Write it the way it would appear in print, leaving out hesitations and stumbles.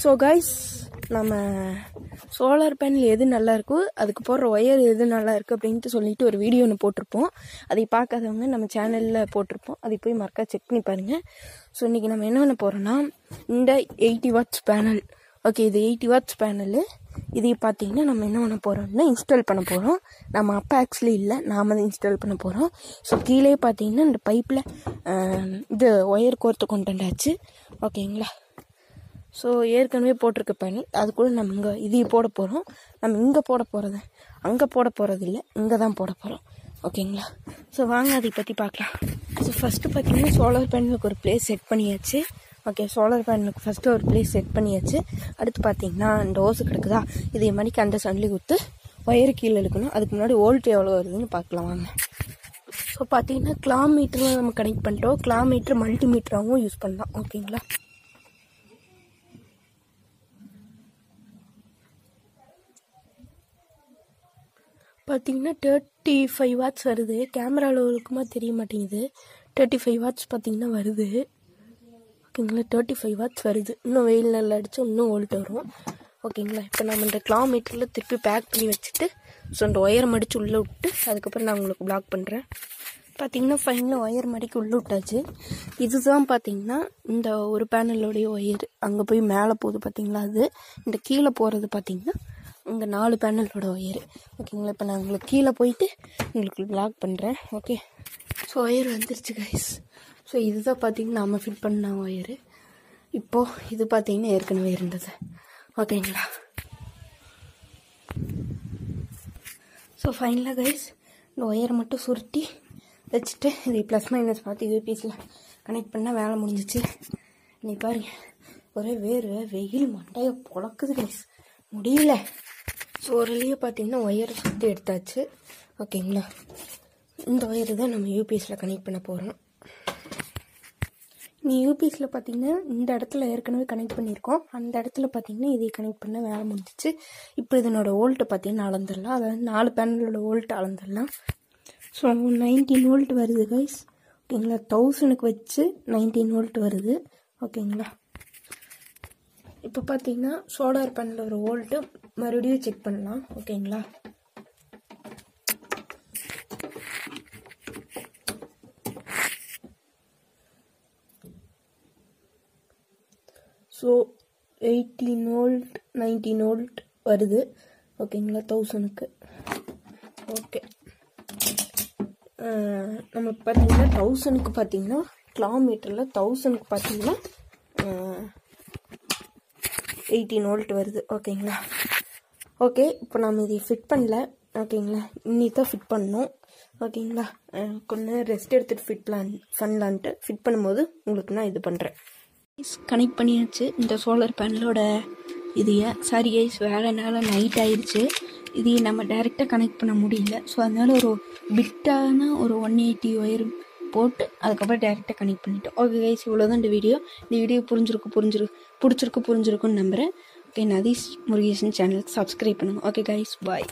So guys, நம்ம solar panel எது நல்லா இருக்கோ அதுக்கு போடுற ஒயர் எது நல்லா இருக்குது அப்படின்ட்டு சொல்லிட்டு ஒரு வீடியோ ஒன்று போட்டிருப்போம். அதை பார்க்காதவங்க நம்ம சேனலில் போட்டிருப்போம், அதை போய் மறக்கா செக் பண்ணி பாருங்கள். ஸோ இன்றைக்கி நம்ம என்ன பண்ண போகிறோன்னா, இந்த 80 வாட்ஸ் பேனல், ஓகே, இது 80 வாட்ஸ் பேனலு. இதை பார்த்தீங்கன்னா நம்ம என்ன பண்ண போகிறோம்னா இன்ஸ்டால் பண்ண போகிறோம். நம்ம அப்போ ஆக்சுவலி இல்லை, நாம் தான் இன்ஸ்டால் பண்ண போகிறோம். ஸோ கீழே பார்த்தீங்கன்னா இந்த பைப்பில் இது ஒயர் கோர்த்து கொண்டு ஆச்சு, ஓகேங்களா. ஸோ ஏற்கனவே போட்டிருக்க பேனல், அது கூட நம்ம இங்கே இதையும் போட போகிறோம். நம்ம இங்கே போட போகிறது, அங்கே போட போகிறது இல்லை, இங்கே தான் போட போகிறோம், ஓகேங்களா. ஸோ வாங்க அதை பற்றி பார்க்கலாம். ஸோ ஃபஸ்ட்டு பார்த்தீங்கன்னா சோலார் பேனலுக்கு ஒரு பிளேஸ் செட் பண்ணியாச்சு. ஓகே, சோலார் பேனலுக்கு ஃபஸ்ட்டு ஒரு பிளேஸ் செட் பண்ணியாச்சு. அடுத்து பார்த்தீங்கன்னா இந்த ஓசு கிடக்குதா, இதே மாதிரிக்கு அந்த சன்லி குத்து ஒயரு கீழே எடுக்கணும். அதுக்கு முன்னாடி வோல்ட் எவ்வளோ வருதுன்னு பார்க்கலாம் வாங்க. ஸோ பார்த்தீங்கன்னா கிலோமீட்டரில் நம்ம கனெக்ட் பண்ணிட்டோம். கிலோமீட்டர் மல்டிமீட்டராகவும் யூஸ் பண்ணலாம், ஓகேங்களா. பார்த்தீங்கன்னா 35 வாட்ஸ் வருது. கேமராவில் இருக்குமா தெரிய மாட்டேங்குது. 35 வாட்ஸ் பார்த்தீங்கன்னா வருது, ஓகேங்களா. 35 வாட்ஸ் வருது. இன்னும் வெயில் நல்லா அடித்து இன்னும் வோல்ட் வரும், ஓகேங்களா. இப்போ நம்ம இந்த கிலோமீட்டரில் திருப்பி பேக் பண்ணி வச்சுட்டு, ஸோ இந்த ஒயர் மடித்து உள்ளே விட்டு அதுக்கப்புறம் நான் உங்களுக்கு பிளாக் பண்ணுறேன். பார்த்தீங்கன்னா ஃபைனலாக ஒயர் மடிக்கு உள்ளே விட்டாச்சு. இதுதான் பார்த்தீங்கன்னா இந்த ஒரு பேனலோடைய ஒயர் அங்கே போய் மேலே போகுது பார்த்தீங்களா. அது இந்த கீழே போகிறது பார்த்தீங்கன்னா இங்கே 4 பேனலோட ஒயர், ஓகேங்களா. இப்போ நான் உங்களுக்கு கீழே போயிட்டு உங்களுக்கு பிளாக் பண்ணுறேன், ஓகே. ஸோ ஒயர் வந்துருச்சு கைஸ். ஸோ இதுதான் பார்த்தீங்கன்னா நம்ம ஃபிட் பண்ண ஒயரு. இப்போது இது பார்த்தீங்கன்னா ஏற்கனவே இருந்தது, ஓகேங்களா. ஸோ ஃபைனலாக கைஸ் இந்த ஒயரை மட்டும் சுருட்டி வச்சுட்டு இது ப்ளஸ் மைனஸ் பார்த்து யூபிஎஸில் கனெக்ட் பண்ணால் வேலை முடிஞ்சிச்சு. நீ பாருங்க, ஒரே வெயில் மண்டையை பொழக்குது கைஸ், முடியல. ஸோ ஒருலேயே பார்த்தீங்கன்னா ஒயரை சுற்றி எடுத்தாச்சு, ஓகேங்களா. இந்த ஒயரு தான் நம்ம யூபிஎஸில் கனெக்ட் பண்ண போகிறோம். நீ யூபிஎஸில் பார்த்தீங்கன்னா இந்த இடத்துல ஏற்கனவே கனெக்ட் பண்ணியிருக்கோம். அந்த இடத்துல பார்த்தீங்கன்னா இதை கனெக்ட் பண்ண வேலை முடிஞ்சிச்சு. இப்போ இதனோட வோல்ட்டை பார்த்தீங்கன்னா அளந்துடலாம், அதாவது 4 பேனலோட வோல்ட் அளந்துடலாம். ஸோ 19 வோல்ட் வருது கைஸ், ஓகேங்களா. 1000க்கு வச்சு 19 வோல்ட் வருது, ஓகேங்களா. இப்போ பார்த்தீங்கன்னா சோலார் பேனல் ஒரு வோல்ட்டு மறுபடியும் செக் பண்ணலாம், ஓகேங்களா. ஸோ 18 வோல்ட் 19 வோல்ட் வருது, ஓகேங்களா. 1000க்கு, ஓகே. நம்ம பார்த்தீங்கன்னா 1000க்கு பார்த்தீங்கன்னா கிலோமீட்டரில் 1000க்கு பார்த்தீங்கன்னா 18 வோல்ட் வருது, ஓகேங்களா. ஓகே, இப்போ நம்ம இதை ஃபிட் பண்ணல, ஓகேங்களா. இன்னி தான் ஃபிட் பண்ணணும், ஓகேங்களா. கொஞ்சம் ரெஸ்ட் எடுத்துகிட்டு ஃபிட் பண்ணலான்ட்டு ஃபிட் பண்ணும்போது உங்களுக்கு நான் இது பண்ணுறேன். கனெக்ட் பண்ணியாச்சு இந்த சோலார் பேனலோட இதையை. சாரி கைஸ், வேலைனால நைட் ஆயிடுச்சு. இதையை நம்ம டைரெக்டாக கனெக்ட் பண்ண முடியல. ஸோ அதனால ஒரு பிட்டான ஒரு 180 ஒயர் போட்டு அதுக்கப்புறம் டைரெக்டாக கனெக்ட் பண்ணிட்டோம். ஓகே கைஸ், இவ்வளோதான் இந்த வீடியோ பிடிச்சிருக்குன்னு நம்புகிறேன். ஓகே, நதீஷ் முருகேசன் சேனலுக்கு சப்ஸ்கிரைப் பண்ணுங்கள். ஓகே கைஸ், பாய்.